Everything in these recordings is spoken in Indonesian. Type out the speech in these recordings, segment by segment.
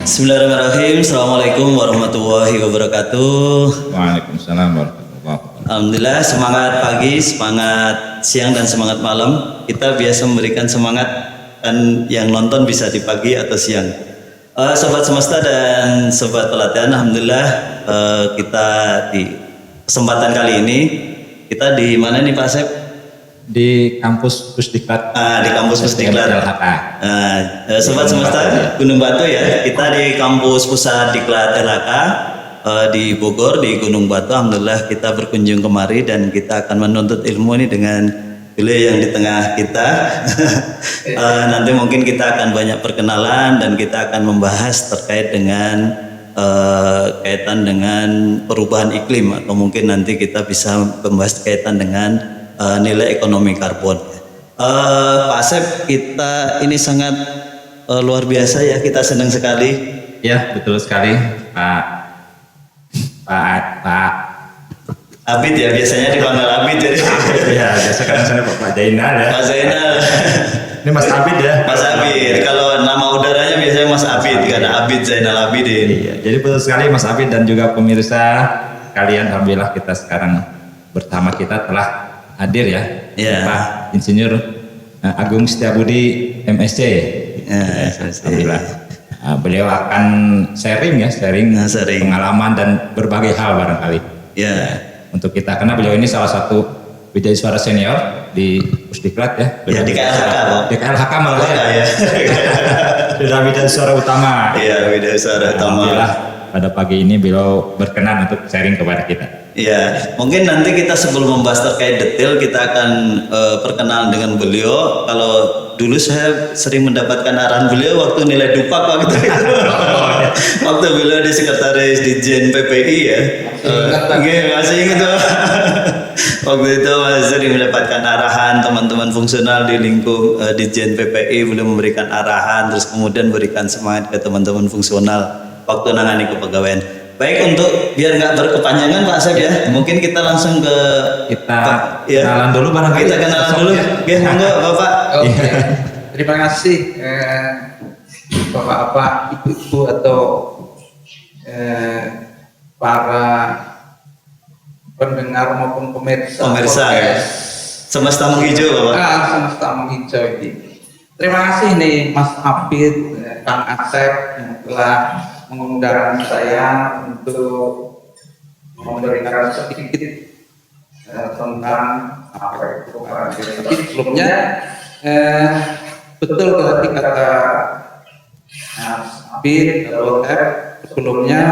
Bismillahirrahmanirrahim. Assalamualaikum warahmatullahi wabarakatuh. Waalaikumsalam warahmatullahi wabarakatuh. Alhamdulillah, semangat pagi, semangat siang, dan semangat malam. Kita biasa memberikan semangat dan yang nonton bisa di pagi atau siang. Sobat semesta dan sobat pelatihan, alhamdulillah kita di kesempatan kali ini kita di mana nih Pak Asep? Di kampus Pusdiklat. Di kampus Pusdiklat. LHK. Sobat semesta Gunung Batu ya. Kita di kampus pusat Diklat LHK di Bogor di Gunung Batu. Alhamdulillah kita berkunjung kemari dan kita akan menuntut ilmu ini dengan beliau yang di tengah kita. Nanti mungkin kita akan banyak perkenalan dan kita akan membahas terkait dengan kaitan dengan perubahan iklim, atau mungkin nanti kita bisa membahas kaitan dengan nilai ekonomi karbon. Pak Asep, kita ini sangat luar biasa ya, kita senang sekali. Ya, betul sekali Pak Abid ya, biasanya dipanggil Abid ya. Ya, biasa kan saya Pak Zainal ya. Pak Zainal. Ini Mas Abid ya. Mas Abid, kalau nama udaranya biasanya Mas Abid, karena Abid Zainal Abidin. Iya, jadi betul sekali Mas Abid dan juga pemirsa kalian, alhamdulillah kita sekarang bersama kita telah hadir ya, Pak Insinyur Agung Setiabudi MSc. Alhamdulillah. Beliau akan sharing pengalaman dan berbagai hal barangkali. Ya. Untuk kita, karena beliau ini salah satu wijaiswara senior di Pusdiklat ya. Ya, di KLHK, Bang. Di KLHK malah ya. Sudah wijaiswara utama. Iya, wijaiswara utama. Alhamdulillah pada pagi ini beliau berkenan untuk sharing kepada kita. Ya, mungkin nanti kita sebelum membahas terkait detail kita akan perkenalan dengan beliau. Kalau dulu saya sering mendapatkan arahan beliau waktu nilai dupak waktu itu. Waktu beliau di sekretaris Ditjen PPI ya. Masih ingat tuh. Waktu itu masih sering mendapatkan arahan teman-teman fungsional di lingkup Ditjen PPI, beliau memberikan arahan, terus kemudian berikan semangat ke teman-teman fungsional waktu nangani kepegawaian. Baik, untuk biar nggak berkepanjangan Pak Asep ya, mungkin kita langsung ke kenalan dulu barangkali. Kita kenalan dulu, ya monggo Bapak. Oke. Terima kasih Bapak-bapak, ibu-ibu atau para pendengar maupun pemirsa ya. Semesta menghijau Bapak. Semesta menghijau ini. Terima kasih nih Mas Abid, Kang Asep yang telah mengundang saya untuk memberikan sedikit tentang apa itu karantina. Sebelumnya betul tadi kata Mas Abid, sebelumnya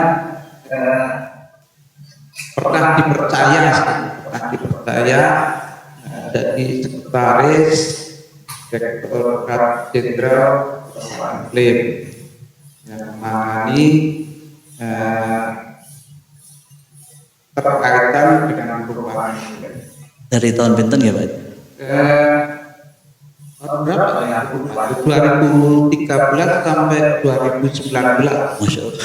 pernah dipercaya jadi sekretaris Direktorat Jenderal Iklim yang menangani terkaitan dengan perubahan iklim. Dari tahun pinten ya Pak? Tahun berapa ya? 2013 sampai 2019. Masya Allah.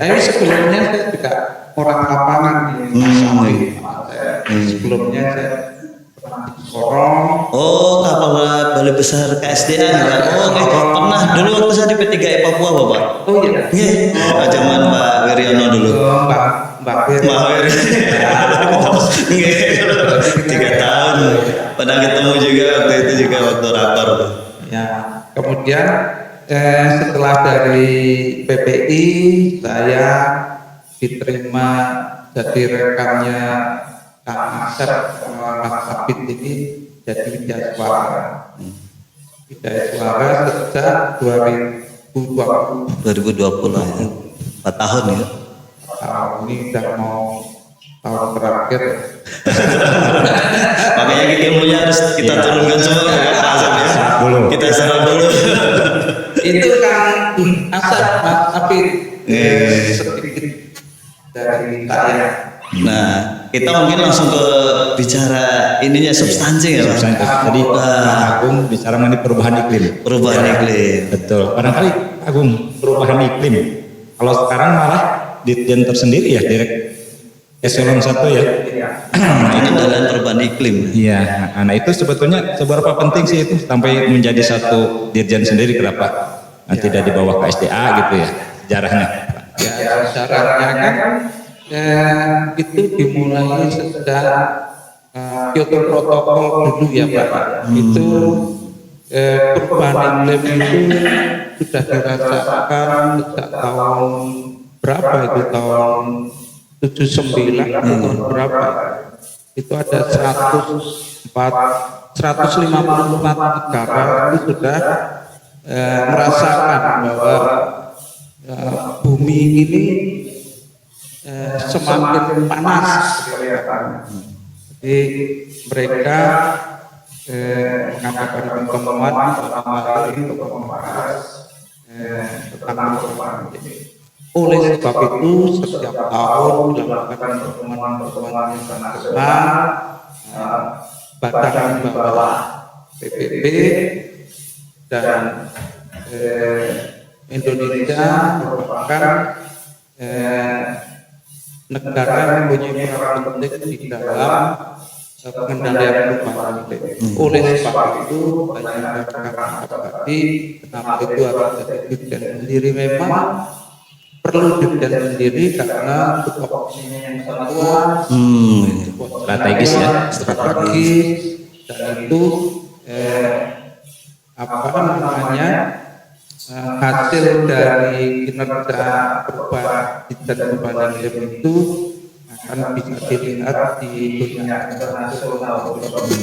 Tapi sebelumnya saya juga orang lapangan di sebelumnya saya Sorong. Oh, kapal Balai Besar KSDA ya. Oh, pernah dulu waktu saya di P3I Papua Bapak. Oh iya. Zaman Mbak Wiryono dulu. Mbak Wiryono. 3 tahun. Pernah ketemu juga waktu itu juga waktu rapor. Ya, kemudian setelah dari PPI saya diterima jadi rekannya Kang Asep sama Mas Abid ini jadi wijaiswara. Wijaiswara sejak 2020 lah ya. 4 tahun ya. Tahun ini udah mau tahun terakhir. Makanya ilmunya harus kita turunkan semua ya Pak Asep ya. Kita serap dulu. Itu Kang Asep, Mas Abid sedikit dari saya. Nah, kita mungkin langsung ke bicara ininya substansi ya Pak. Tadi Agung bicara mengenai perubahan iklim. Perubahan iklim. Betul. Barangkali Agung, perubahan iklim. Kalau sekarang malah Ditjen tersendiri ya, Direk Eselon 1 ya. Pengendalian perubahan iklim. Iya. Nah itu sebetulnya seberapa penting sih itu sampai menjadi satu dirjen sendiri, kenapa tidak di bawah KSDA gitu ya sejarahnya. Ya, sejarahnya kan itu dimulai sejak Kyoto Protokol dulu ya Pak. Itu perubahan iklim itu sudah dirasakan sejak tahun berapa itu, tahun 79 atau tahun berapa. Itu ada 154 negara itu sudah merasakan bahwa bumi ini semakin panas. Jadi mereka mengadakan pertemuan pertama kali untuk membahas tentang perubahan ini. Oleh sebab itu setiap tahun dilakukan pertemuan internasional badan di bawah PBB dan Indonesia merupakan negara yang mempunyai peran penting di dalam pengendalian perubahan iklim. Oleh sebab itu banyak rekan-rekan tadi kenapa itu harus jadi dirjen sendiri, memang perlu dirjen sendiri karena tupoksinya yang sangat luas, strategis ya, strategis, dan itu apa namanya hasil dari kinerja perubahan iklim itu akan bisa dilihat di dunia internasional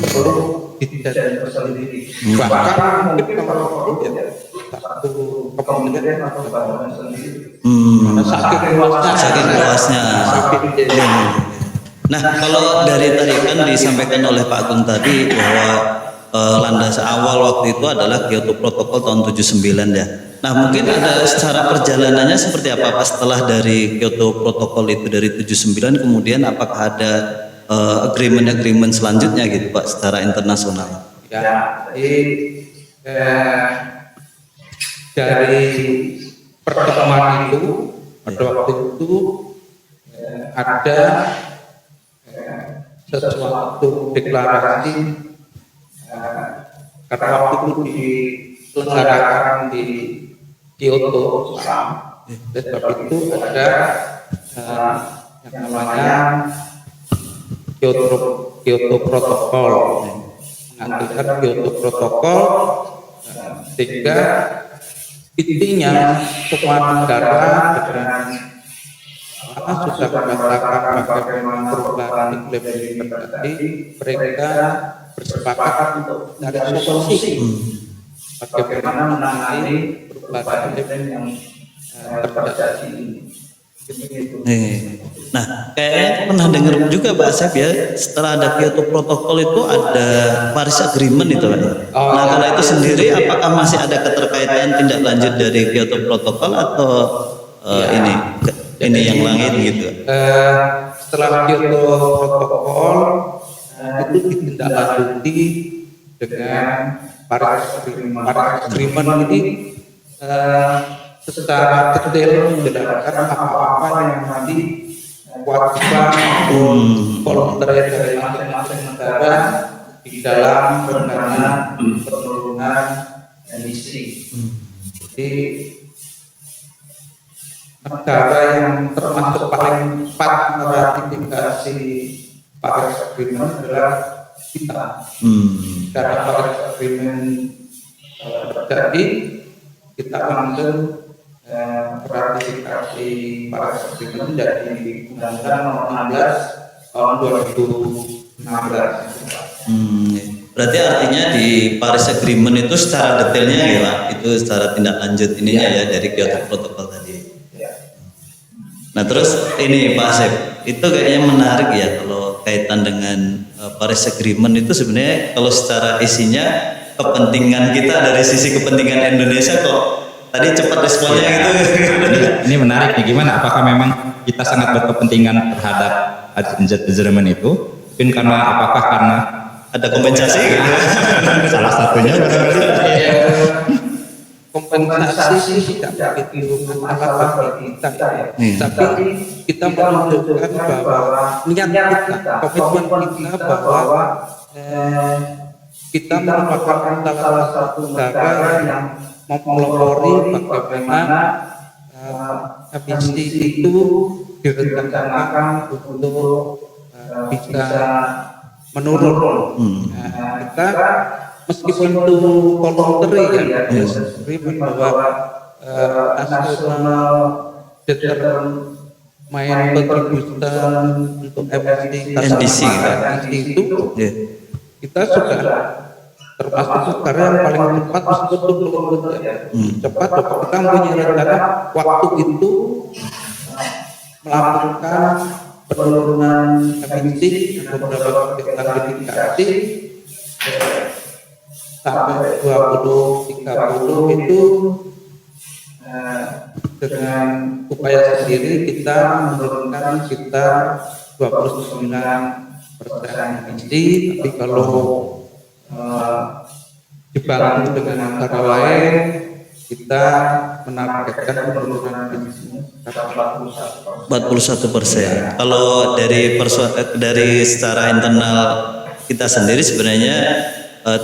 perlu dirjen sendiri. Bahkan mungkin kalau satu kementerian atau badan sendiri. Saking luasnya. Nah, kalau dari tadi kan disampaikan oleh Pak Agung tadi bahwa landasan awal waktu itu adalah Kyoto Protokol tahun 79 ya. Nah, mungkin ada secara perjalanannya seperti apa Pak setelah dari Kyoto Protokol itu dari 79, kemudian apakah ada agreement selanjutnya gitu Pak secara internasional? Ya, dari pertemuan itu pada waktu itu ada sesuatu deklarasi karena waktu itu diselenggarakan di Kyoto, sebab itu ada yang namanya Kyoto Protokol, mengaturkan Kyoto Protokol sehingga intinya semua negara dengan sudah merasakan bagaimana perubahan iklim ini terjadi, mereka bersepakat untuk mencari solusi bagaimana menangani perubahan iklim yang terjadi ini. Nah, kayaknya pernah dengar juga Pak Asep ya, setelah ada Kyoto Protokol itu ada Paris Agreement itu Pak. Nah, kalau itu sendiri apakah masih ada keterkaitan tindak lanjut dari Kyoto Protokol atau ini yang lain gitu? Setelah Kyoto Protokol itu ditindaklanjuti dengan Paris Agreement ini secara detail menjelaskan apa-apa yang nanti kewajiban volunteer dari masing-masing negara di dalam penurunan emisi. Jadi negara yang termasuk paling cepat meratifikasi Paris Agreement adalah kita. Karena Paris Agreement terjadi, kita langsung ratifikasi Paris Agreement menjadi Undang-Undang Nomor 16 tahun 2016. Berarti artinya di Paris Agreement itu secara detailnya ya Pak, itu secara tindak lanjut ininya ya dari Kyoto Protokol tadi. Nah terus ini Pak Asep, itu kayaknya menarik ya kalau kaitan dengan Paris Agreement itu sebenarnya kalau secara isinya kepentingan kita dari sisi kepentingan Indonesia kok tadi cepat responnya gitu. Ini menarik nih, gimana? Apakah memang kita sangat berkepentingan terhadap agreement itu? Mungkin apakah karena ada kompensasi gitu? Salah satunya kompensasi tidak begitu masalah bagi kita ya. Tapi kita menunjukkan bahwa niat kita, komitmen kita bahwa kita merupakan salah satu negara yang mempelopori bagaimana emisi itu direncanakan untuk bisa menurun. Nah, kita meskipun itu voluntary ya, bahwa nasional determined contribution untuk emisi NDC itu kita sudah termasuk negara yang paling cepat meskipun itu belum cepat, kita mempunyai rencana waktu itu melakukan penurunan emisi beberapa sertifikasi sampai 2030 itu dengan upaya sendiri kita menurunkan sekitar 29% emisi. Tapi kalau dibantu dengan cara lain, kita menargetkan penurunan emisi 41%. Kalau dari secara internal kita sendiri sebenarnya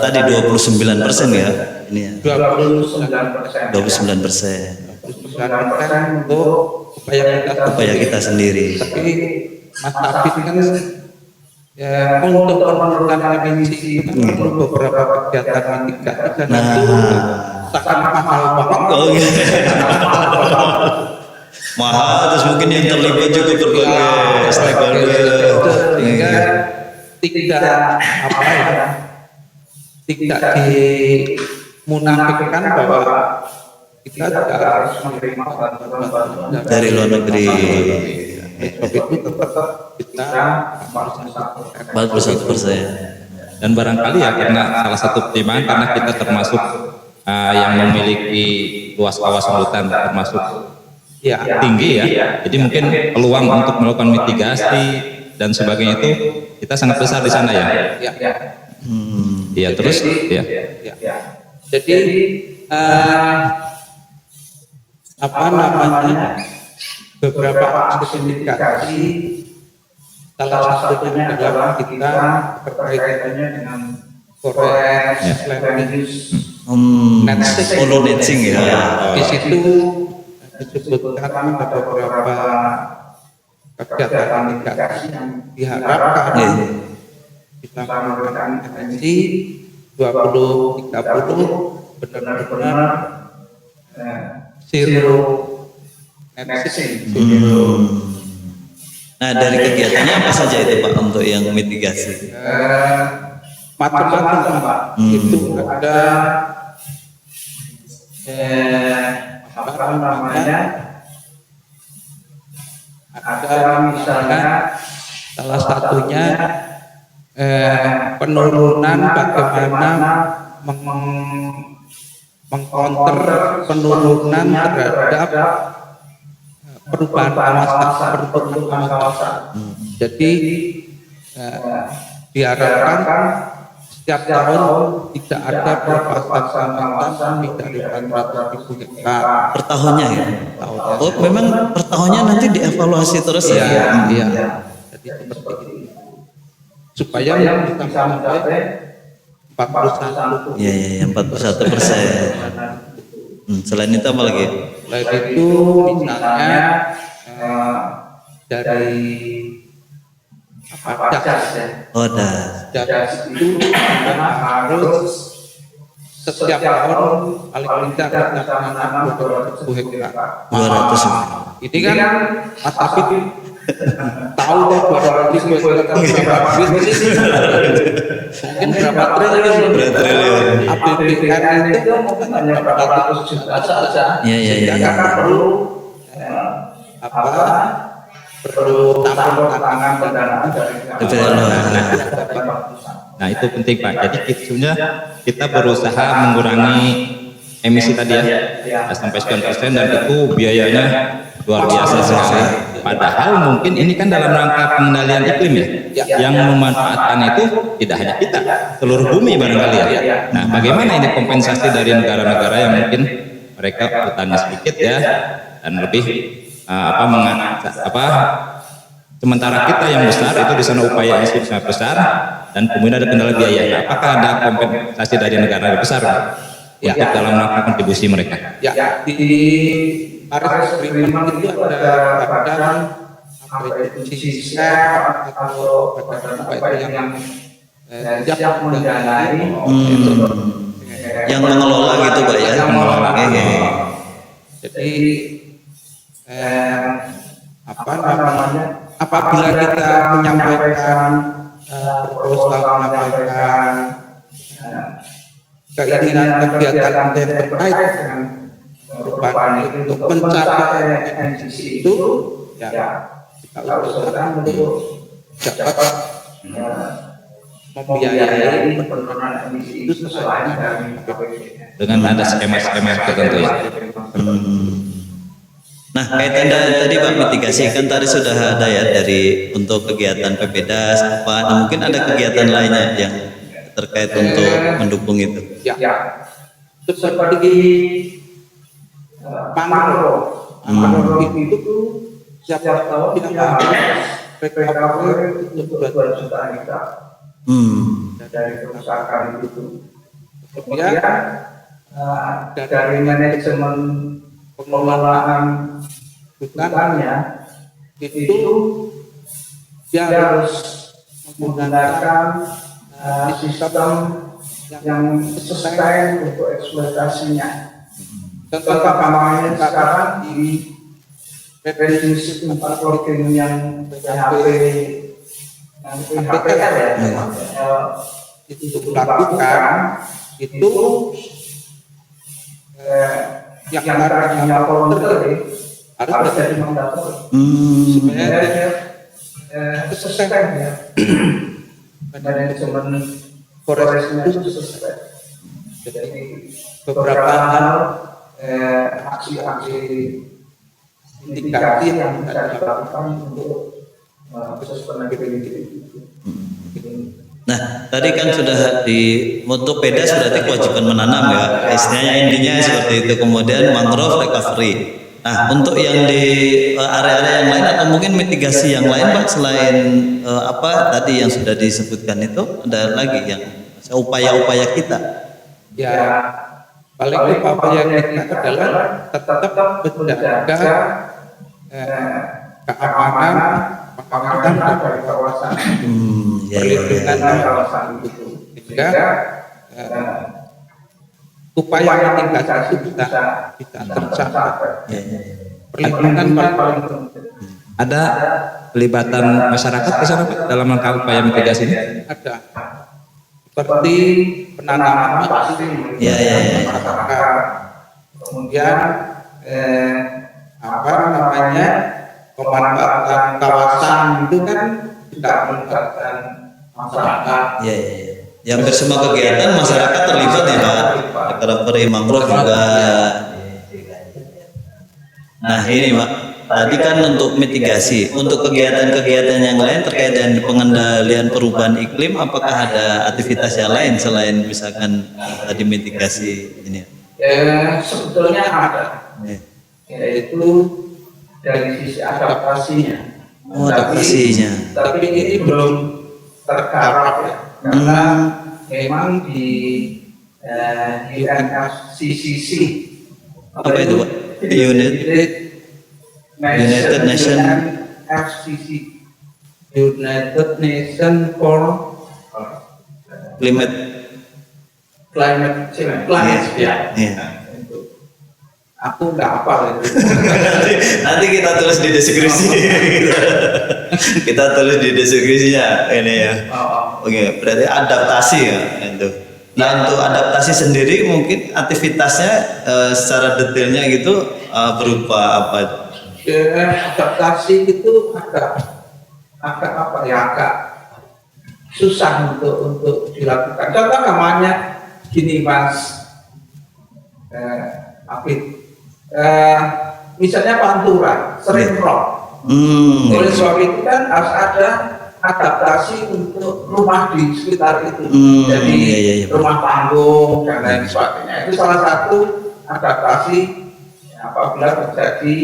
tadi 29% ya, ini ya. 29% untuk upaya kita sendiri. Tapi Mas Abid kan ya untuk penurunan emisi itu perlu beberapa kegiatan mitigasi dan itu sangat mahal banget. Oh, iya. Mahal, terus mungkin yang terlibat juga berbagai stakeholder. Sehingga tidak dimunafikkan bahwa kita tidak harus menerima bantuan dari luar negeri. Sebab itu tetap kita 41%. Dan barangkali ya karena salah satu pertimbangan karena kita termasuk yang memiliki luas kawasan hutan termasuk tinggi ya. Jadi mungkin peluang untuk melakukan mitigasi dan sebagainya itu kita sangat besar di sana ya. Iya terus ya. Jadi beberapa spesifikasi salah satunya adalah kita terkaitannya dengan forest land use netting ya. Di situ disebutkan ada beberapa kegiatan mitigasi yang diharapkan bisa menurunkan emisi 2030 benar-benar zero netting. Nah dari kegiatannya apa saja itu Pak untuk yang mitigasi? Macam-macam Pak. Itu ada ada misalnya salah satunya penurunan bagaimana mengcounter penurunan terhadap perubahan kawasan. Jadi diharapkan setiap tahun tidak ada pelepasan kawasan tidak di 400.000 hektar per tahunnya ya? Oh memang per tahunnya nanti dievaluasi terus ya? Iya. Jadi seperti itu. Supaya bisa mencapai 41. Iya, 41%. Selain itu apa lagi? Selain itu misalnya dari jas ya. Oh jas. Jas itu harus setiap tahun paling tidak kita menanam 200.000 hektar. 200. Ini kan Mas Abid tahu deh 200.000 hektar berapa duit sih? Mungkin berapa triliun. APBN itu berapa ratus juta saja. Iya. Perlu tangan pendanaan dari Nah itu penting Pak. Jadi sebenarnya kita berusaha mengurangi emisi tadi ya sampai 9% dan itu biayanya luar biasa sekali. Padahal mungkin ini kan dalam rangka pengendalian iklim ya, yang memanfaatkan itu tidak hanya kita, seluruh bumi barangkali ya. Nah bagaimana ini kompensasi dari negara-negara yang mungkin mereka hutannya sedikit ya dan lebih sementara kita yang besar itu di sana upaya yang sangat besar dan kemudian ada kendala biaya. Nah, apakah ada kompensasi dari negara yang besar? untuk dalam rangka kontribusi mereka. Ya, di Paris Agreement itu ada badan apa itu CISEP atau badan apa itu yang mendanai yang mengelola gitu Pak ya. Yang mengelola. Oke. Jadi apa namanya? Apabila kita menyampaikan proposal, menyampaikan keinginan kegiatan yang terkait dengan perubahan itu untuk mencapai NDC itu, ya kita usahakan untuk dapat membiayai penurunan emisi itu sesuai dengan APBD. Dengan ada skema-skema tertentu ya. Nah, kaitan tadi Pak mitigasi kan tadi sudah ada ya dari untuk kegiatan PPDAS apa. Nah, mungkin ada kegiatan lainnya yang terkait untuk mendukung itu. Ya, seperti mangrove itu siapa tahu kita recovery untuk 2 juta hektar dari kerusakan itu. Kemudian dari manajemen pengelolaan hutannya itu dia harus menggunakan sistem yang sustain untuk eksploitasinya. Contoh gampangnya sekarang di reduksi tempat working yang PHP ya, itu dilakukan itu yang tadinya volunteer harus jadi mandatori supaya sustain ya manajemen forest itu sustain. Jadi beberapa hal aksi-aksi mitigasi yang bisa dilakukan untuk proses penanggulangan itu. Nah, tadi kan sudah untuk PEDAS berarti kewajiban menanam ya, istilahnya intinya seperti itu. Kemudian mangrove recovery. Nah, untuk yang di area-area yang lain atau mungkin mitigasi yang lain Pak selain apa tadi yang sudah disebutkan itu ada lagi yang upaya-upaya kita? Ya, paling upaya kita adalah tetap menjaga keamanan dari kawasan perlindungan kawasan itu sehingga upaya mitigasi bisa tercapai. Perlindungan paling penting. Ada pelibatan masyarakat di sana Pak dalam rangka upaya mitigasi ini? Ada seperti penanaman vaksin masyarakat, kemudian apa namanya pemanfaatan kawasan itu kan tidak melibatkan masyarakat. Iya. Yang bersama kegiatan masyarakat terlibat ya Pak. Recovery mangrove juga. Nah ini Pak, tadi kan untuk mitigasi, untuk kegiatan-kegiatan yang lain terkait dengan pengendalian perubahan iklim, apakah ada aktivitas yang lain selain misalkan tadi mitigasi ini? Sebetulnya ada, yaitu dari sisi adaptasinya. Oh, adaptasinya. Tapi ini belum tergarap ya, karena memang di UNFCCC apa itu Pak? United Nation FCC, United Nation for Climate Change ya. Aku nggak hafal itu. Nanti kita tulis di deskripsi. Kita tulis di deskripsinya ini ya. Oke, berarti adaptasi ya itu. Nah untuk adaptasi sendiri mungkin aktivitasnya secara detailnya gitu berupa apa? Adaptasi itu agak apa ya, agak susah untuk dilakukan. Contoh namanya gini Mas Apit. Misalnya Pantura sering rob. Oleh sebab itu kan harus ada adaptasi untuk rumah di sekitar itu. Jadi rumah panggung dan lain sebagainya. Itu salah satu adaptasi apabila terjadi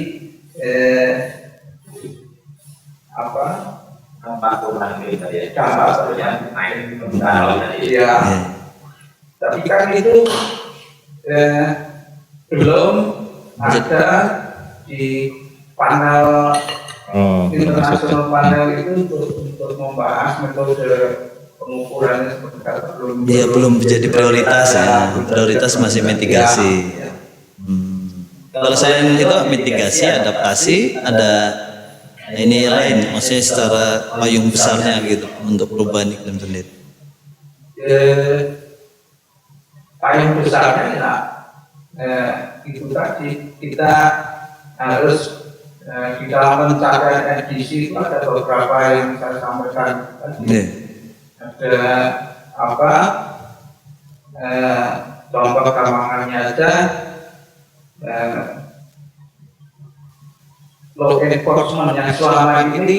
dampak yang naik. Tapi kan itu belum ada di panel internasional panel itu untuk membahas metode pengukurannya seperti apa, belum. Iya, belum menjadi prioritas ya. Prioritas masih mitigasi. Kalau selain itu mitigasi, adaptasi, ada ini lain, maksudnya secara payung besarnya gitu untuk perubahan iklim sendiri. Payung besarnya itu tadi kita harus di dalam pencapaian NDC itu ada beberapa yang saya sampaikan tadi. Ada apa? Contoh gampangannya aja. Law enforcement yang selama ini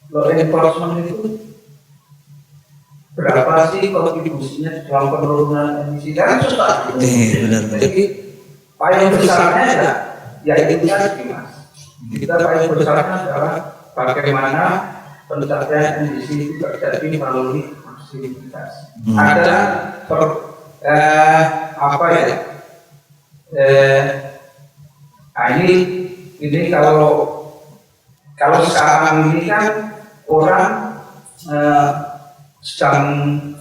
law enforcement itu berapa sih kontribusinya dalam penurunan emisi? Kan susah. Benar. Jadi payung besarnya ya itu tadi mas. Kita payung besarnya adalah bagaimana pencapaian emisi itu terjadi melalui aktivitas. Ada apa ya? Ini kalau sekarang ini kan orang sedang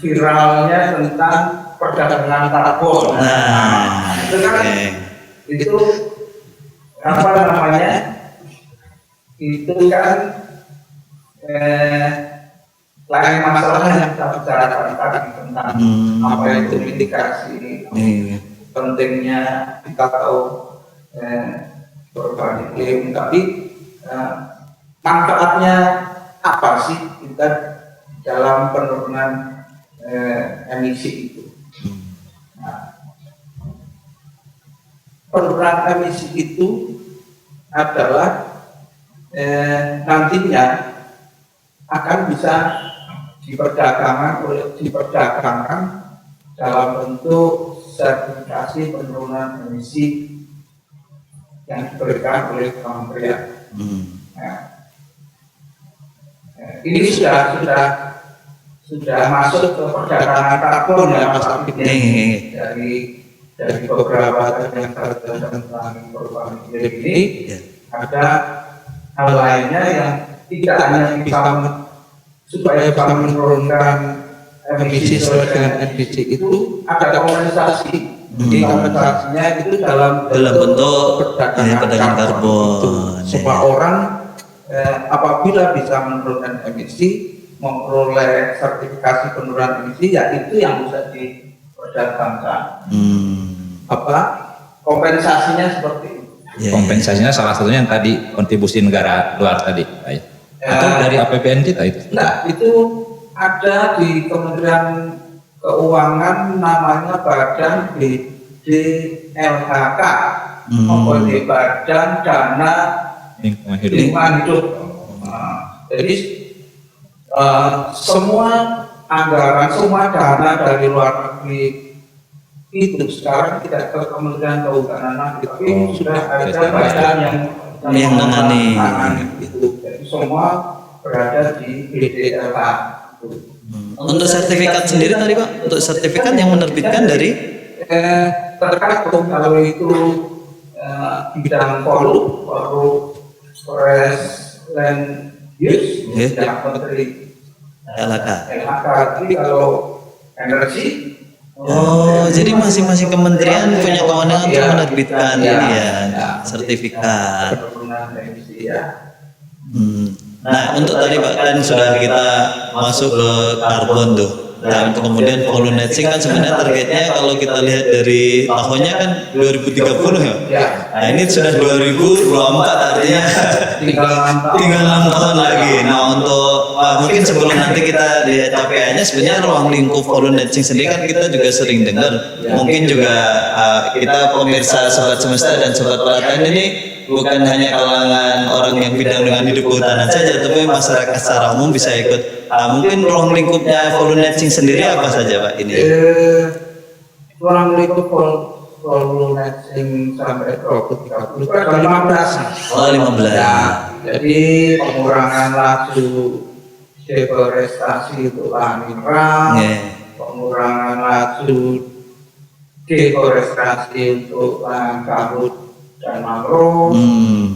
viralnya tentang perdagangan karbon. Itu kan itu apa namanya? Itu kan lain masalah yang kita bicarakan tadi tentang apa itu mitigasi. Pentingnya kita tahu perubahan iklim, tapi manfaatnya apa sih kita dalam penurunan emisi itu? Penurunan emisi itu adalah nantinya akan bisa diperdagangkan dalam bentuk sertifikasi penurunan emisi yang diberikan oleh kementerian. Ini sudah masuk ke perdagangan karbon ya Mas Afif, dari beberapa yang tentang perubahan iklim ini. Ada hal lainnya yang tidak hanya supaya bisa menurunkan emisi sesuai dengan NDC itu, ada kompensasi. Jadi kompensasinya itu dalam bentuk perdagangan karbon. Semua orang apabila bisa menurunkan emisi, memperoleh sertifikasi penurunan emisi, ya itu yang bisa diperdagangkan. Kompensasinya seperti itu. Kompensasinya salah satunya yang tadi kontribusi negara luar tadi, atau dari APBN kita itu? Nah, itu ada di Kementerian Keuangan, namanya Badan BDLHK, Badan Dana Lingkungan Hidup. Jadi semua anggaran, semua dana dari luar negeri itu sekarang tidak ke Kementerian Kehutanan lagi, tapi sudah ada badan yang menangani itu. Jadi semua berada di BDLH. Untuk sertifikat sendiri tadi Pak, untuk sertifikat yang menerbitkan dari tergantung kalau itu bidang forest land use yang menteri LHK. Tapi kalau energi, jadi masing-masing kementerian punya kewenangan untuk menerbitkan ini ya, sertifikat. Nah, untuk tadi Pak kan sudah kita masuk ke karbon tuh. Nah, untuk kemudian volume netting kan sebenarnya targetnya kalau kita lihat dari tahunnya kan 2030 ya. Nah, ini sudah 2024 artinya tinggal 6 tahun lagi. Nah, untuk mungkin sebelum nanti kita lihat capaiannya, sebenarnya ruang lingkup volume netting sendiri kan kita juga sering dengar. Mungkin juga kita pemirsa Sobat Semesta dan Sobat Pelatahan ini bukan hanya kalangan orang yang bidang dengan hidup kehutanan saja, tapi masyarakat secara umum bisa ikut. Mungkin ruang lingkupnya volume netting sendiri apa saja Pak ini? Ruang lingkup volume netting sampai 2030 itu ada 15. Oh 15. Ya, jadi pengurangan laju deforestasi itu lahan mineral, pengurangan laju deforestasi untuk lahan gambut dan mangrove,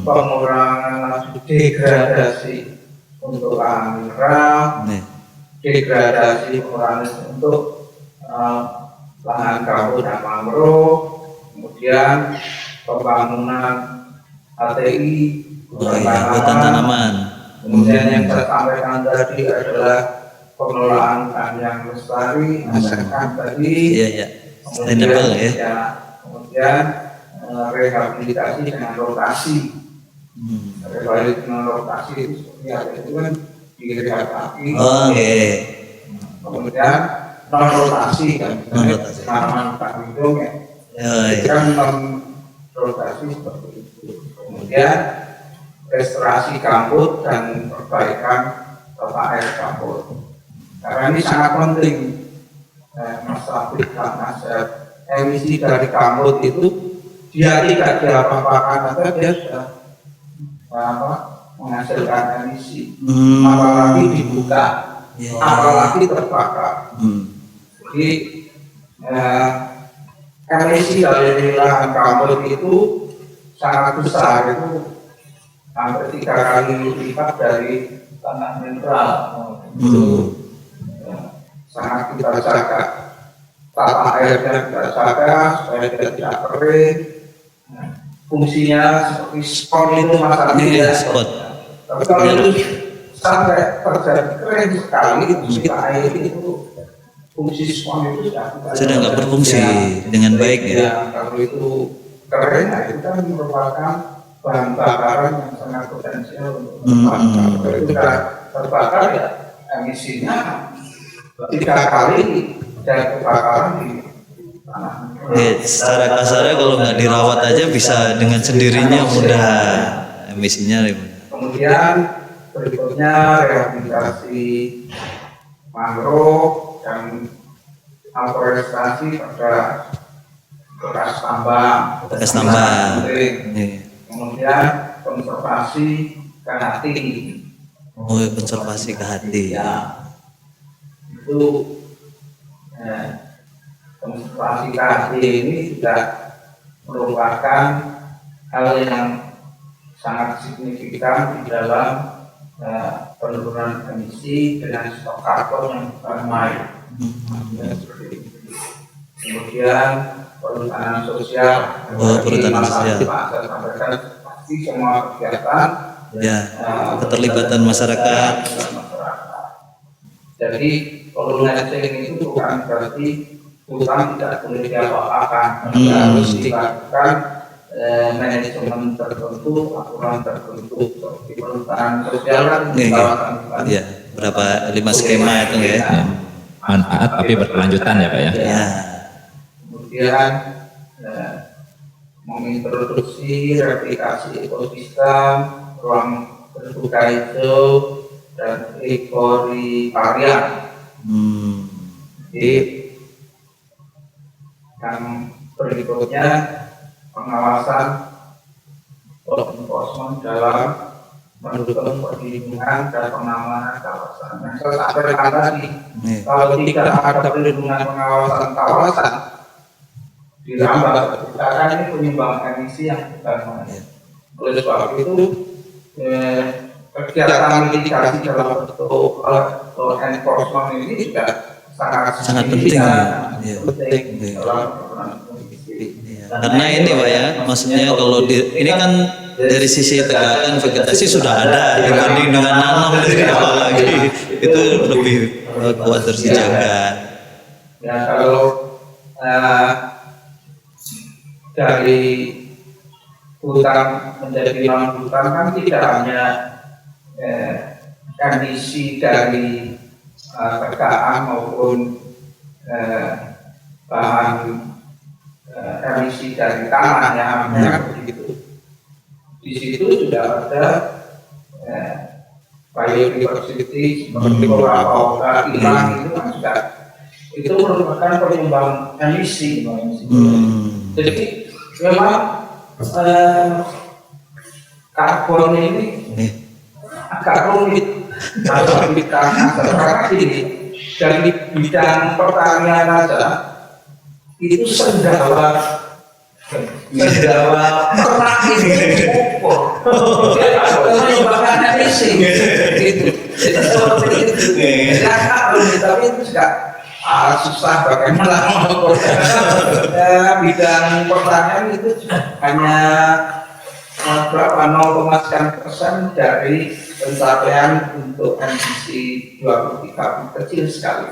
pengurangan laju degradasi untuk lahan mineral, degradasi pengurangan untuk lahan gambut dan mangrove, kemudian pembangunan HTI, hutan tanaman. Kemudian yang saya sampaikan tadi adalah pengelolaan hutan yang lestari, misalkan tadi, sustainable ya. Kemudian rehabilitasi dengan rotasi. Rehabilitasi dengan rotasi itu seperti apa itu kan direhabilitasi. Kemudian non rotasi kan, tanaman hutan lindung ya. Itu kan non rotasi seperti itu. Kemudian restorasi gambut dan perbaikan tata air gambut. Karena ini sangat penting, Mas Afif, karena emisi dari gambut itu dia tidak diapa-apakan saja dia sudah menghasilkan emisi, apalagi dibuka, apalagi terbakar. Jadi emisi dari lahan gambut itu sangat besar, itu hampir 3 kali lipat dari tanah mineral. Itu sangat kita jaga, tata airnya kita jaga supaya tidak kering. Fungsinya seperti spot itu masalahnya. Tapi kalau itu sampai terjadi kering sekali, kita air itu fungsi spot itu sudah nggak berfungsi dengan baik ya. Kalau itu kering, itu kan merupakan bahan bakaran yang sangat potensial untuk terbakar. Kalau itu sudah terbakar ya emisinya 3 kali dari kebakaran di tanah. Secara kasarnya kalau nggak dirawat aja bisa dengan sendirinya mudah emisinya. Kemudian berikutnya rehabilitasi mangrove dan afforestasi pada bekas tambang. Kemudian konservasi kehati. Konservasi kehati. Ya. Itu konservasi kehati ini juga merupakan hal yang sangat signifikan di dalam penurunan emisi dengan stok karbon yang bukan main. Kemudian perhutanan sosial. Perhutanan sosial. Saya sampaikan pasti semua kegiatan. Keterlibatan masyarakat. Jadi colonizing itu bukan berarti hutan tidak boleh diapa-apakan. Harus dilakukan manajemen tertentu, aturan tertentu. Seperti perhutanan sosial kan kawasan hutan. Berapa 5 skema itu ya. Manfaat tapi berkelanjutan ya Pak ya. Kemudian mengintroduksi replikasi ekosistem, ruang terbuka hijau dan ekoriparian. Jadi yang berikutnya pengawasan enforcement dalam mendukung perlindungan dan pengawasan kawasan. Yang saya sampaikan tadi, kalau tidak ada perlindungan pengawasan kawasan dirambat, karena ini penyumbang emisi yang bukan main. Oleh sebab itu kegiatan mitigasi dalam bentuk enforcement ini juga sangat penting. Penting dalam karena ini Pak ya, maksudnya kalau ini kan dari sisi tegakan vegetasi sudah ada dibanding dengan nanam dari awal lagi itu lebih kuat harus dijaga. Ya kalau dari hutan menjadi non hutan kan tidak hanya emisi dari tegaan maupun bahan emisi dari tanah yang begitu. Di situ sudah ada biodiversity seperti pola ilang itu kan sudah itu merupakan penyumbang emisi. Jadi memang karbon ini agak rumit karena ini dari bidang pertanian aja itu sendawa ternak itu ukur bahkan isi gitu. Jadi seperti itu. Tapi itu juga susah bagaimana mengukur. Bidang pertanian itu hanya berapa 0,1% dari pencapaian untuk NDC 23 kecil sekali.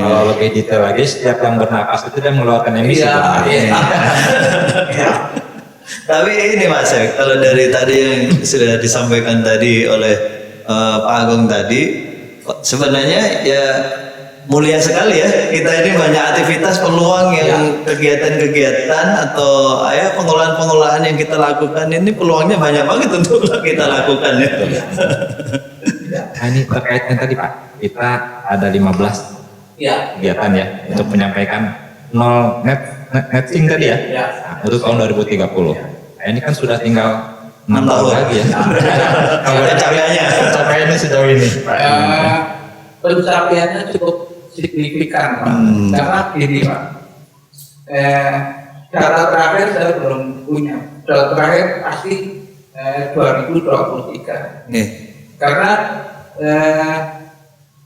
Kalau lebih detail lagi, setiap yang bernapas itu dia mengeluarkan emisi. Tapi ini Mas, kalau dari tadi yang sudah disampaikan tadi oleh Pak Agung tadi, sebenarnya ya mulia sekali ya, kita ini banyak aktivitas, peluang yang kegiatan-kegiatan atau pengolahan-pengolahan yang kita lakukan ini peluangnya banyak banget untuk kita lakukan ya. Nah, ini terkait yang tadi Pak, kita ada 15 kegiatan ya untuk menyampaikan nol netting tadi ya, untuk tahun 2030. Nah, ini kan sudah tinggal 6 tahun lagi ya. Pencapaiannya sejauh ini Pak. Pencapaiannya cukup signifikan Pak. Karena gini Pak, data terakhir saya belum punya. Data terakhir pasti 2023. Karena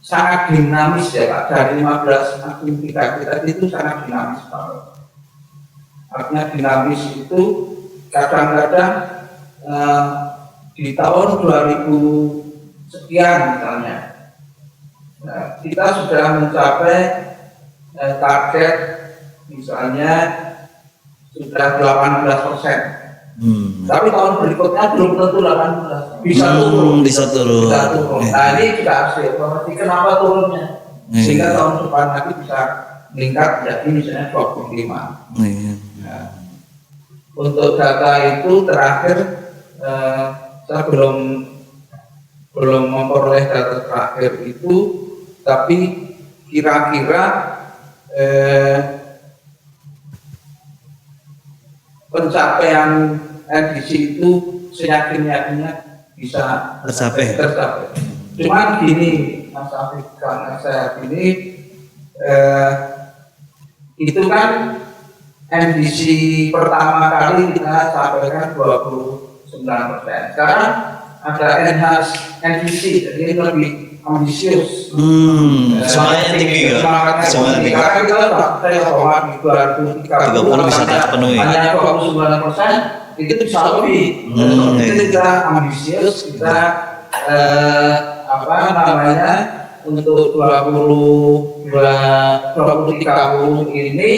sangat dinamis ya Pak. Dari 15 aktivitas kita itu sangat dinamis Pak. Artinya dinamis itu kadang-kadang di tahun 2000 sekian misalnya, kita sudah mencapai target misalnya sudah 18%. Tapi tahun berikutnya belum tentu 18%, bisa turun. Nah ini juga harus dievaluasi kenapa turunnya, sehingga tahun depan lagi bisa meningkat jadi misalnya 25. Untuk data itu terakhir saya belum memperoleh data terakhir itu, tapi kira-kira pencapaian NDC itu seyakin-yakinnya bisa tercapai. Cuman gini Mas Afif, karena saya gini itu kan NDC pertama kali kita sampaikan 29%. Sekarang ada NDC, jadi lebih ambisius. Semuanya tinggi ya? Semuanya tinggi. Karena kita saya bahwa di 2030 bisa terpenuhi. Hanya 29%, itu bisa lebih. Jadi kita ambisius, kita untuk 2030 ini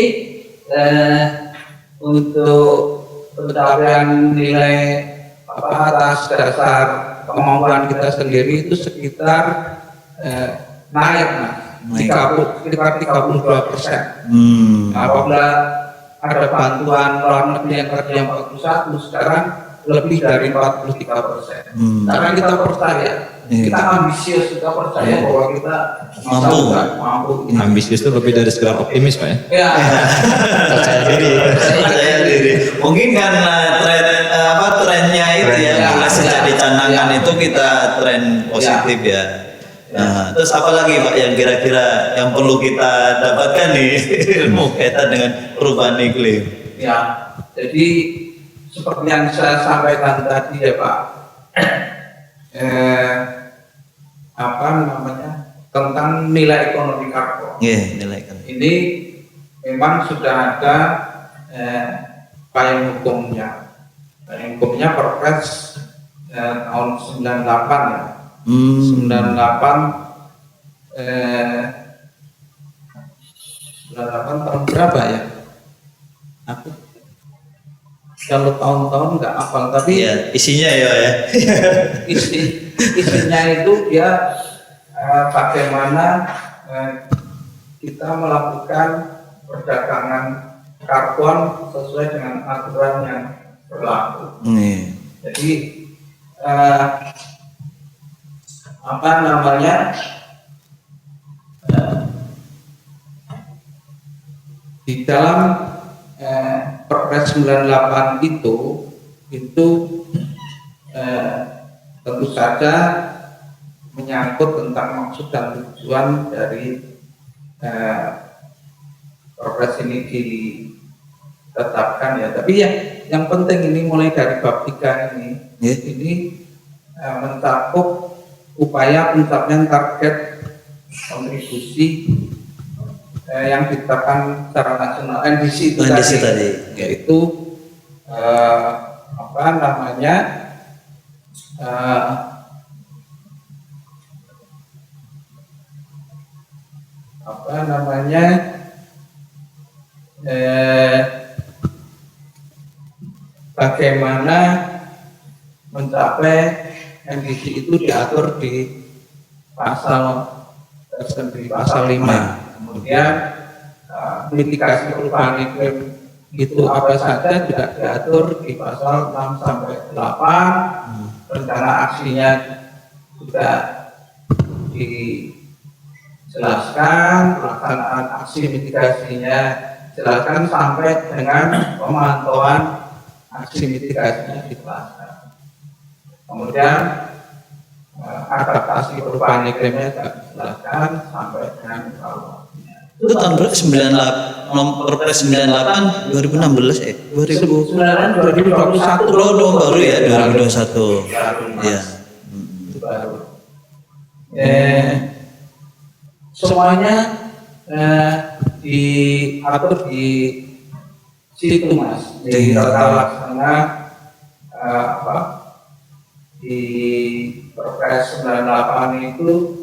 untuk pencapaian nilai atas dasar kemampuan kita sendiri itu sekitar naik sekitar 32%. Apabila ada bantuan luar negeri yang kerja yang 41, sekarang lebih dari 43%. Karena kita percaya, kita ambisius, kita percaya bahwa kita mampu. Ambisius itu lebih dari sekedar optimis Pak ya. Percaya diri. Mungkin karena trennya itu ya, mulai sejak dicanangkan itu kita tren positif ya. Nah, terus apa lagi Pak yang kira-kira yang perlu kita dapatkan nih ilmu kaitan dengan perubahan iklim? Ya, jadi seperti yang saya sampaikan tadi ya Pak, tentang nilai ekonomi karbon. Nilai ekonomi. Ini memang sudah ada payung hukumnya. Payung hukumnya Perpres tahun 98 ya. 98 tahun berapa ya? Aku kalau tahun-tahun nggak hafal, tapi isinya ya. isinya itu dia bagaimana kita melakukan perdagangan karbon sesuai dengan aturan yang berlaku. Jadi di dalam Perpres 98 itu tentu saja menyangkut tentang maksud dan tujuan dari Perpres ini ditetapkan ya. Tapi yang penting ini mulai dari bab 3 ini, ini mencakup upaya pencapaian target kontribusi yang ditetapkan secara nasional NDC itu tadi, yaitu bagaimana mencapai NDC itu diatur di pasal tersendiri, pasal 5. Kemudian mitigasi perubahan iklim itu apa saja juga diatur di pasal 6 sampai 8. Rencana aksinya juga dijelaskan, pelaksanaan aksi mitigasinya jelaskan sampai dengan pemantauan aksi mitigasinya dijelaskan. Kemudian adaptasi perubahan iklimnya juga dijelaskan sampai dengan evaluasinya. Itu tahun 98, Perpres 98 2016 2021 loh baru ya 2021. Iya. Itu baru. Semuanya diatur di situ Mas. Di tata laksana di Perpres 98 itu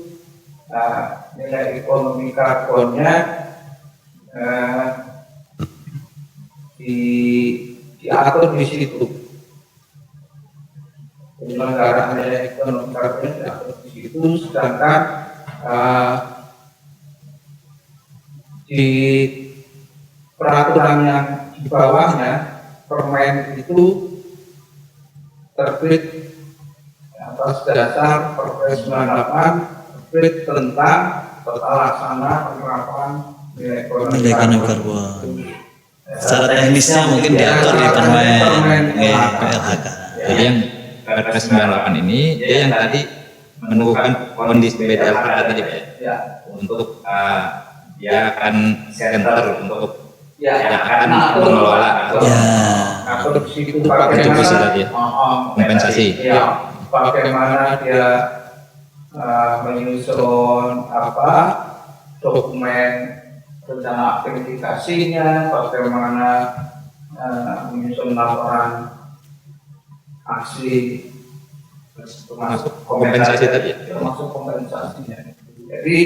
nilai ekonomi karbonnya diatur di situ. Penyelenggaraan nilai ekonomi karbonnya diatur di situ, sedangkan di peraturan yang di bawahnya Permen itu terbit atas dasar Perpres 98 terbit tentang tata laksana penerapan nilai ekonomi karbon. Secara teknisnya mungkin diatur di Permen PLHK. Jadi yang Perpres 98 ini dia yang tadi menemukan kondisi PDLH tadi Pak ya. Untuk dia akan center untuk yang akan mengelola kontribusi tadi ya, kompensasi. Bagaimana dia menyusun dokumen rencana akreditasinya, bagaimana menyusun laporan aksi termasuk kompensasi tadi ya. Termasuk kompensasinya. Jadi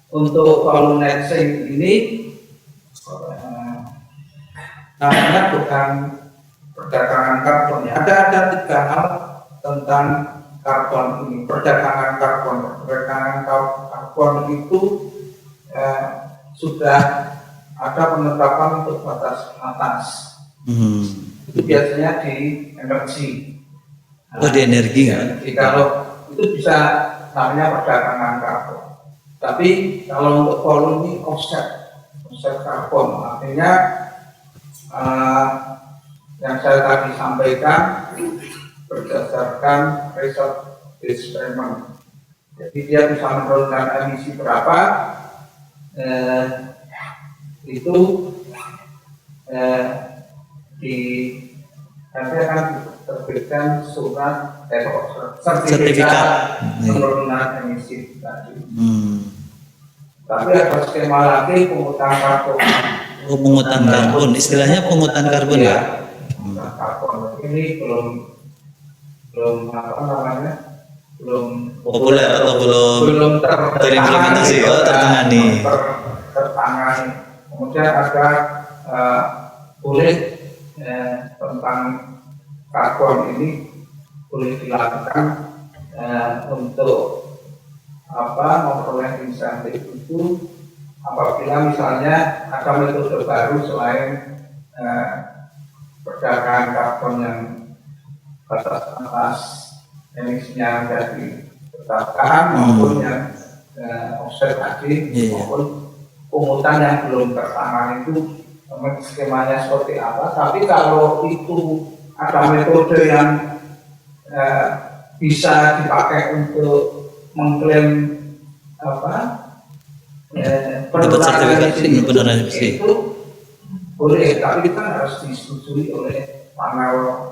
untuk volume net sink ini namanya bukan perdagangan karbon. Ada 3 hal tentang karbon ini. Perdagangan karbon itu sudah ada penetapan untuk batas atas. Itu biasanya di energi. Di energi ya? Kalau itu bisa namanya perdagangan karbon. Tapi kalau untuk volume ini offset karbon, artinya yang saya tadi sampaikan berdasarkan research based payment. Jadi dia bisa menurunkan emisi berapa, itu nanti akan terbitkan surat sertifikat penurunan emisi tadi. Tapi ada skema lagi pungutan karbon. Pungutan karbon, istilahnya pungutan karbon ya. Karbon ini belum populer atau belum terimplementasi tertangani. Kemudian ada boleh tentang karbon ini boleh dilakukan untuk memperoleh insentif itu apabila misalnya ada metode baru selain perdagangan karbon yang batas atas emisinya dari ditetapkan maupun yang offset tadi maupun pungutan yang belum tertangani itu skemanya seperti apa. Tapi kalau itu ada metode yang bisa dipakai untuk mengklaim dapat sertifikat penurunan emisi itu boleh, tapi kita harus disetujui oleh panel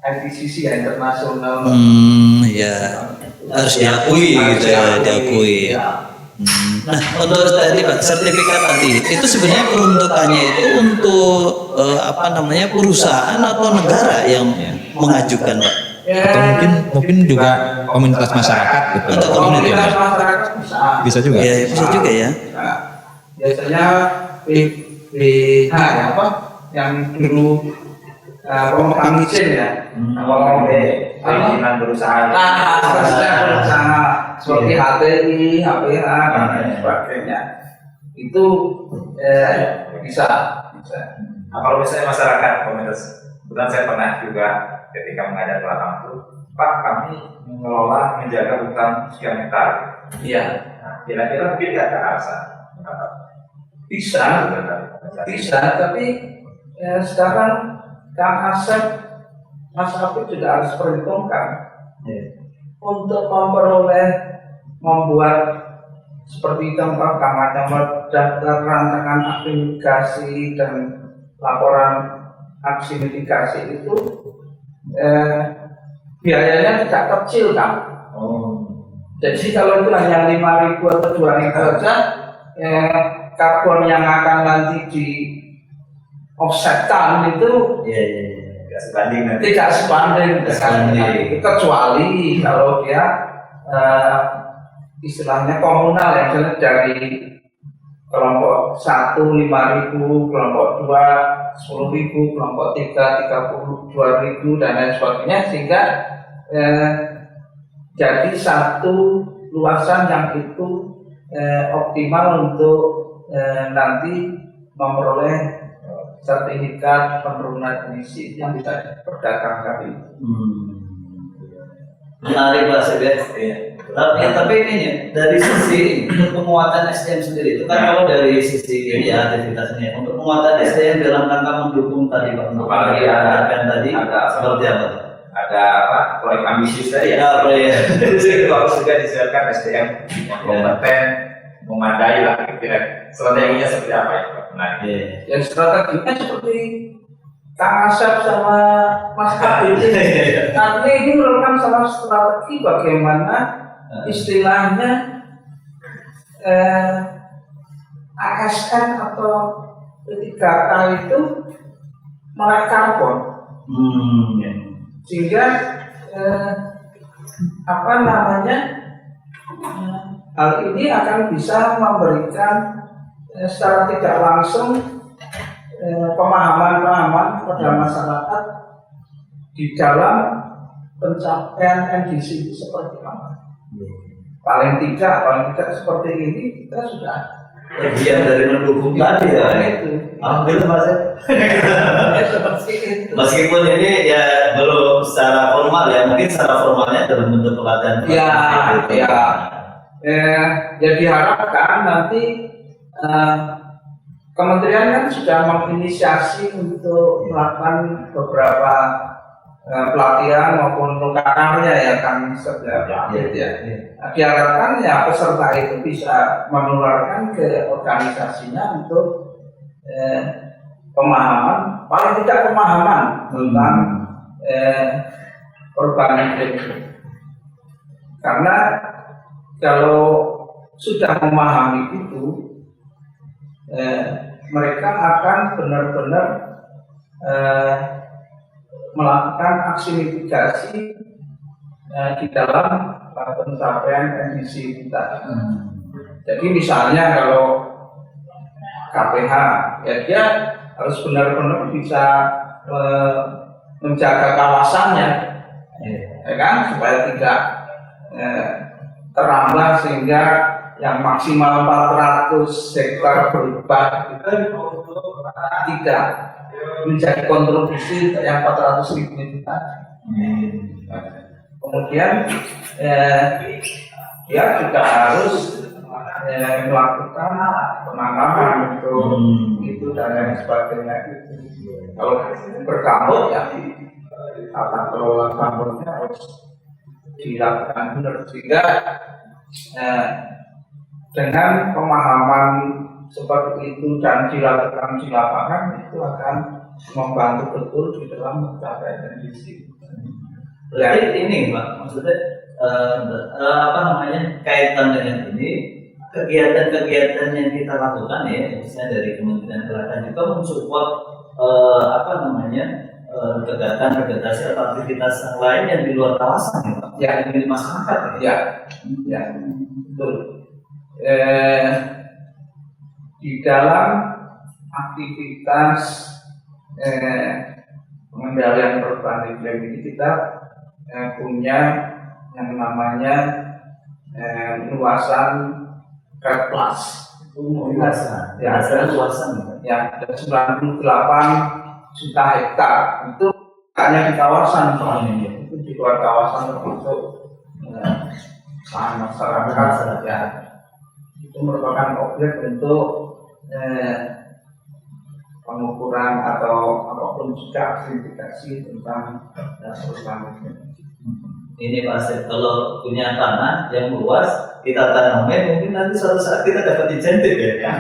IPCC ya, internasional. Ya harus diakui gitu ya, diakui. Nah, untuk tadi Pak, sertifikat tadi itu sebenarnya peruntukannya itu untuk perusahaan atau negara yang mengajukan, Pak? Atau mungkin juga komunitas masyarakat gitu. Atau komunitas masyarakat bisa juga. Ya, bisa juga ya. Nah, biasanya PPH ya, yang dulu pemegang izin ya, perizinan berusaha. Berusaha seperti HTI, HPH dan lain sebagainya itu bisa. Nah, kalau misalnya masyarakat komunitas, kebetulan saya pernah juga ketika mengajar ke lapangan itu, Pak, kami mengelola menjaga hutan sekian hektar. Iya. Nah, kira-kira mungkin nggak ke arah sana? Bisa, tapi sekarang Kang Asep, Mas Afif juga harus perhitungkan untuk membuat seperti contoh daftar rancangan aksi mitigasi dan laporan aksi mitigasi itu biayanya tidak kecil, Kang. Jadi kalau itu hanya 5.000 atau 2.000 saja, karbon yang akan nanti di offsetkan itu tidak sebanding kecuali kalau dia istilahnya komunal ya, misalnya dari kelompok 1 5.000, kelompok 2 10.000, kelompok 3 32.000 dan lain sebagainya, sehingga jadi satu luasan yang itu optimal untuk nanti memperoleh sertifikat penurunan emisi yang bisa diperdagangkan itu. Menarik Pak Sebet. Tapi ini dari sisi untuk penguatan SDM sendiri itu kan kalau dari sisi aktivitasnya untuk penguatan SDM dalam rangka mendukung tadi Pak, untuk pendidikan tadi seperti apa? Ada proyek ambisius tadi ya. Jadi kalau sudah disiapkan SDM yang kompeten, memadai lah, kira-kira strateginya seperti apa ya Pak? Yang strateginya seperti Kang Asep sama Mas Kabir nanti ini merupakan salah strategi bagaimana istilahnya ASN atau P3K itu melek karbon, sehingga hal ini akan bisa memberikan secara tidak langsung pemahaman kepada masyarakat di dalam pencapaian NDC itu seperti apa. Paling tidak seperti ini kita sudah bagian dari mendukung tadi ya. Itu. Alhamdulillah Mas. Seperti itu. Meskipun ini ya belum secara formal ya, mungkin secara formalnya dalam bentuk pelatihan. Ya diharapkan nanti Kementerian kan sudah menginisiasi untuk melakukan beberapa pelatihan maupun karya ya kan setiap ya. Diharapkan ya peserta itu bisa menularkan ke organisasinya untuk pemahaman, paling tidak pemahaman tentang perubahan iklim. Karena kalau sudah memahami itu, mereka akan benar-benar melakukan aksi mitigasi di dalam pencapaian NDC kita. Jadi misalnya kalau KPH, ya dia harus benar-benar bisa menjaga kawasannya, ya kan, supaya tidak terambah sehingga yang maksimal 400 hektar berubah itu tidak menjadi kontribusi yang 400.000 itu tadi. Kemudian dia juga harus melakukan penangkapan untuk itu dan lain sebagainya. Kalau bergabung ya tata kelola gambutnya harus dilakukan benar, sehingga dengan pemahaman seperti itu dan dilakukan di lapangan itu akan membantu betul di dalam mencapai NDC. Berarti ini Pak, maksudnya apa namanya, kaitan dengan ini kegiatan-kegiatan yang kita lakukan ya, misalnya dari Kementerian Kelautan juga mensupport apa namanya kegiatan vegetasi atau aktivitas yang lain yang di luar kawasan ya Pak, yang di masyarakat ya. Ya, betul. Di dalam aktivitas pengendalian perubahan iklim ini kita punya yang namanya luasan Keplas. Itu luasan. Ya, ada luasan. Ya, ada 98 juta hektar. Itu hanya di kawasan soalnya. Itu di luar kawasan termasuk lahan masyarakat. Ya, itu merupakan objek untuk pengukuran atau apapun juga aktivitas tentang perubahan iklim. Ini Pak Asep, kalau punya tanah yang luas kita tanamin, mungkin nanti suatu saat kita dapat insentif ya.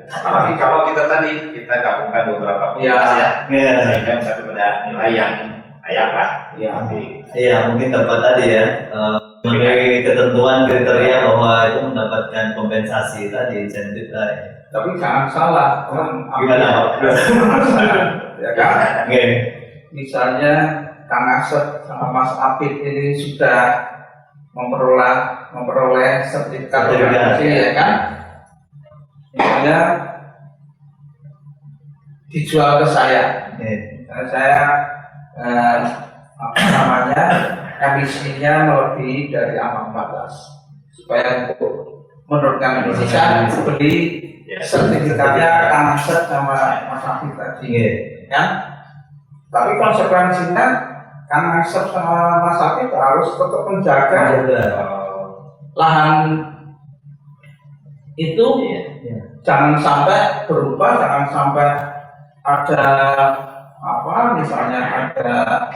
Apalagi kalau kita tadi kita gabungkan beberapa Ya. sehingga bisa pada nilai yang layak lah. Iya, mungkin dapat tadi ya, sebagai ketentuan kriteria bahwa itu mendapatkan kompensasi tadi, insentif tadi. Tapi jangan salah, orang Gimana? ya kan? Oke. Misalnya Kang Asep sama Mas Apit ini sudah memperoleh sertifikat organisasi ya kan? Misalnya dijual ke saya, saya apa namanya, emisinya melebihi dari ambang batas, supaya untuk menurunkan emisi saya beli sertifikatnya Kang Asep sama Mas Apit tadi, kan? Tapi konsekuensinya Kang Asep sama Mas Apit harus tetap menjaga lahan itu, jangan sampai berubah, jangan sampai ada apa, misalnya ada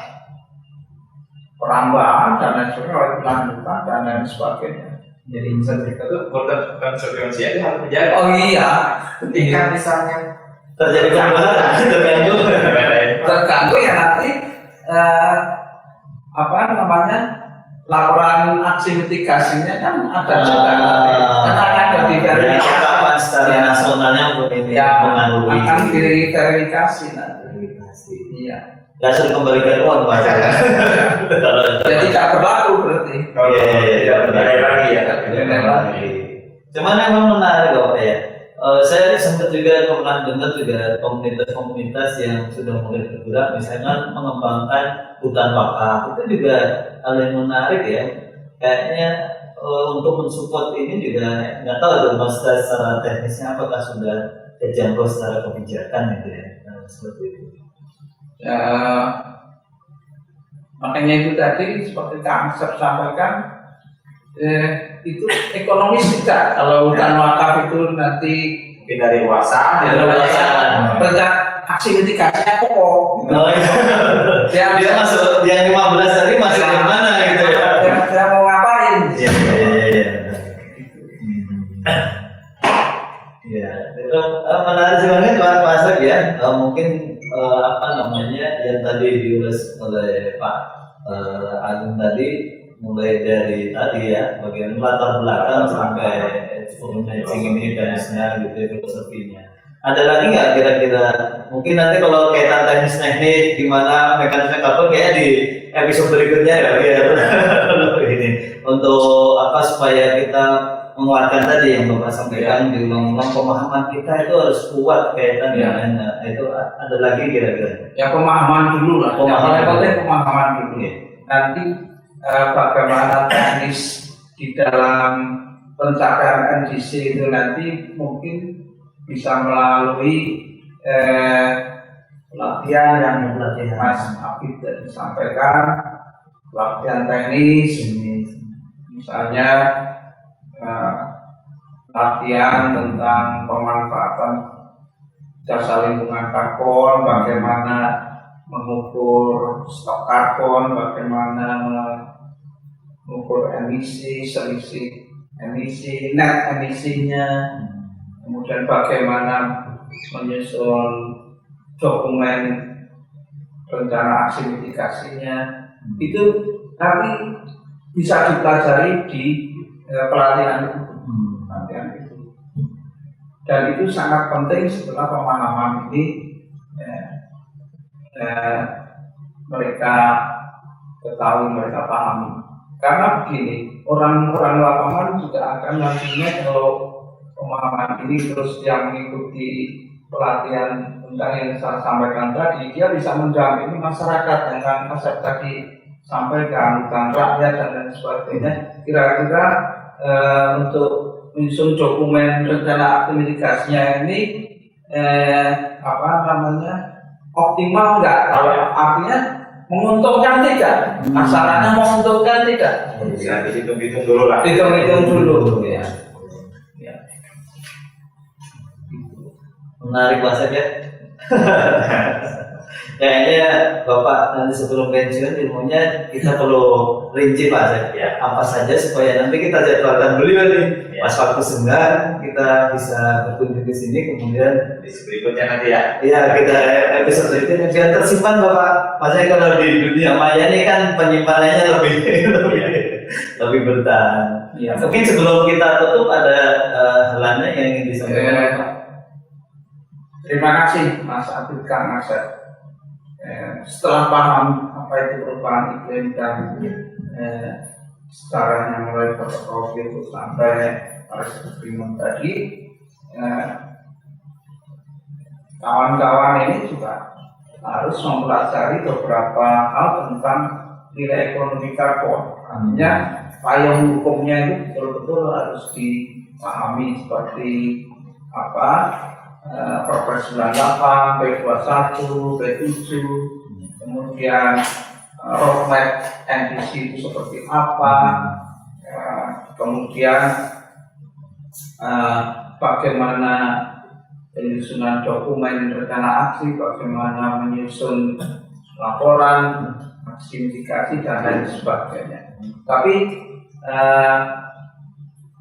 perambahan dan lain sebagainya oleh lanjutan dan lain sebagainya. Jadi insentif itu konsekuensi itu harus dijaga. Oh iya, Ketika misalnya Terjadi perubahan, terganggu ya nanti apa namanya, laporan aksi mitigasinya kan ada juga, kan akan dari kapan secara nasionalnya ini mengalami akan diverifikasi nanti. Iya. langsung kembalikan uang Pak. Jadi tidak berlaku berarti. Iya, berdaya lagi ya. Cuman emang menarik Pak ya. Saya sempat juga pernah dengar juga komunitas-komunitas yang sudah mulai bergerak, misalnya mengembangkan hutan wakaf, itu juga hal yang menarik ya. Kayaknya untuk mensupport ini juga nggak tahu tuh Mas secara teknisnya apakah sudah terjangkau secara kebijakan gitu ya, seperti itu. Ya, makanya itu tadi seperti Kang Asep sampaikan, itu ekonomis tidak kalau hutan wakaf itu nanti Mungkin dari luasan, aksi mitigasinya pokok. Dia masuk yang 15 tadi masuk yang mana gitu ya? Dia mau ngapain? Iya. Ya, itu menarik banget Pak Asep ya. Mungkin apa namanya yang tadi diulas oleh Pak Agung tadi, mulai dari tadi ya, bagian latar belakang sampai matching ini dan gitu filosofinya. Ada lagi nggak kira-kira? Mungkin nanti kalau kaitan teknis gimana mekanisme kapal kayaknya di episode berikutnya ya. Ini untuk apa supaya kita menguatkan tadi yang Bapak sampaikan diulang-ulang, pemahaman kita itu harus kuat kaitan dengan itu. Ada lagi kira-kira? Ya pemahaman dulu lah. Pemahaman dulu. Nanti bagaimana teknis di dalam pencapaian NDC itu nanti mungkin bisa melalui pelatihan yang Mas Apit tadi sampaikan, pelatihan teknis, misalnya latihan tentang pemanfaatan jasa lingkungan karbon, bagaimana mengukur stok karbon, bagaimana mengukur emisi, selisih net emisinya, kemudian bagaimana menyusun dokumen rencana aksi mitigasinya, itu nanti bisa dipelajari di pelatihan itu. Dan itu sangat penting setelah pemahaman ini mereka ketahui, mereka pahami. Karena begini, orang-orang lapangan juga akan nantinya kalau pemahaman ini terus yang mengikuti pelatihan tentang yang saya sampaikan tadi, dia bisa mendampingi masyarakat dengan konsep tadi sampaikan, bukan rakyat dan lain sebagainya. Kira-kira untuk menyusun dokumen rencana aksi mitigasinya ini optimal nggak? Kalau artinya menguntungkan tidak, masalahnya menguntungkan tidak. Ya, dihitung-hitung dulu lah. Hitung-hitung dulu, ya. Menarik Pak Asep ya. Kayaknya Bapak nanti sebelum pensiun ilmunya kita perlu rinci Pak Asep ya. Apa saja supaya nanti kita jadwalkan beliau nih. Pas waktu senggang kita bisa berkunjung di sini, kemudian Berikutnya nanti ya. iya kita episode itu biar tersimpan Bapak. Maksudnya kalau di dunia maya ini kan penyimpanannya lebih bertahan. Ya. Mungkin sebelum kita tutup ada hal lain yang ingin disampaikan Pak. Terima kasih Mas Abdul Kang Asep. Setelah paham apa itu perubahan iklim dan caranya mulai protokol itu sampai Paris Agreement tadi, kawan-kawan ini juga harus mempelajari beberapa hal tentang nilai ekonomi karbon. Artinya payung hukumnya itu betul-betul harus dipahami seperti apa. Perpres 98, P21, P7, kemudian roadmap NDC itu seperti apa, kemudian bagaimana penyusunan dokumen rencana aksi, bagaimana menyusun laporan, aksi mitigasi dan lain sebagainya. Tapi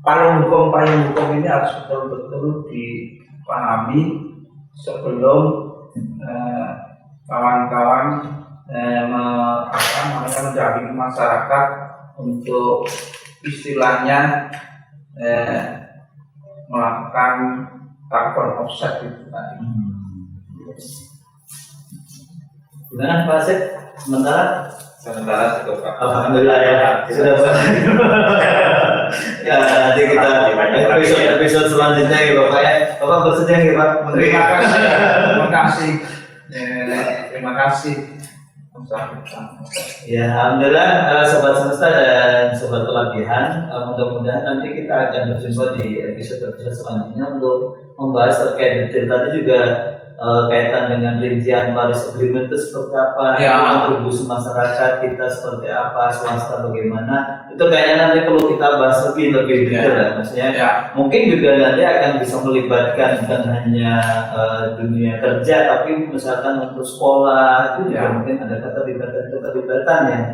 payung hukum ini harus betul-betul dipahami sebelum kawan-kawan mendampingi masyarakat untuk istilahnya melakukan carbon offset itu tadi. Gimana Pak Asep? Sementara cukup Pak. Alhamdulillah ya, sudah ya nanti kita episode selanjutnya ya Bapak ya. Bapak bersedia ya Pak? Terima kasih. Ya Alhamdulillah sobat semesta dan sobat pelatihan, mudah-mudahan nanti kita akan berjumpa di episode selanjutnya untuk membahas terkait detail tadi juga kaitan dengan rincian Paris Agreement itu seperti apa, kontribusi masyarakat kita seperti apa, swasta bagaimana, itu kayaknya nanti perlu kita bahas lebih detail ya. Maksudnya mungkin juga nanti akan bisa melibatkan bukan hanya dunia kerja, tapi misalkan untuk sekolah itu juga mungkin ada keterlibatan yang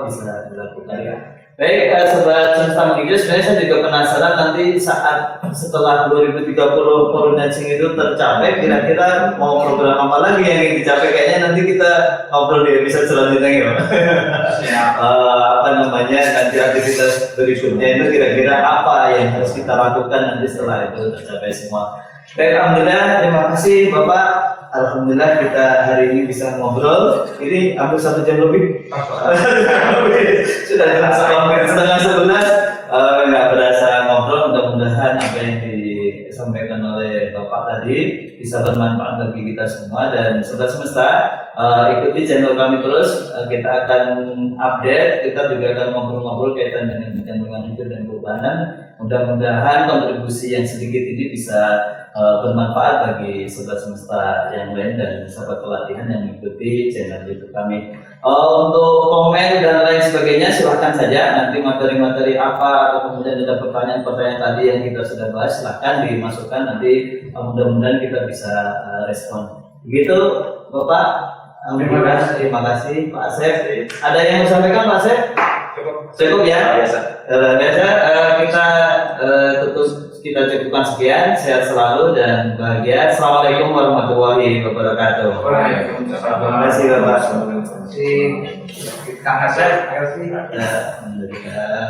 bisa dilakukan ya. Baik, sobat semesta Megiddo, sebenarnya saya juga penasaran nanti saat setelah 2030 coordinating itu tercapai, kira-kira mau program apa lagi yang ingin dicapai? Kayaknya nanti kita ngobrol di episode selanjutnya ya. Nanti aktivitas berikutnya itu kira-kira apa yang harus kita lakukan nanti setelah itu tercapai semua. Baik, alhamdulillah, terima kasih Bapak. Alhamdulillah kita hari ini bisa ngobrol. Ini hampir 1 jam lebih. Sudah jam 10:30. Nggak berasa ngobrol. Mudah-mudahan apa yang disampaikan oleh Bapak tadi bisa bermanfaat bagi kita semua dan sobat semesta. Ikuti channel kami terus. Kita akan update. Kita juga akan ngobrol-ngobrol kaitan dengan lingkungan hidup dan kehutanan. Mudah-mudahan kontribusi yang sedikit ini bisa bermanfaat bagi sobat semesta yang lain dan sahabat pelatihan yang mengikuti channel YouTube kami. Untuk komen dan lain sebagainya silahkan saja, nanti materi-materi apa atau kemudian ada pertanyaan-pertanyaan tadi yang kita sudah bahas silahkan dimasukkan, nanti mudah-mudahan kita bisa respon. Begitu Bapak. Terima kasih Pak Asep. Ada yang mau sampaikan Pak Asep? Cukup. Cukup ya. Biasa. Biasa kita cukupkan sekian. Sehat selalu dan bahagia. Assalamualaikum warahmatullahi wabarakatuh. Waalaikumsalam. Terima kasih Bapak. Kang Asep, terima kasih. Alhamdulillah.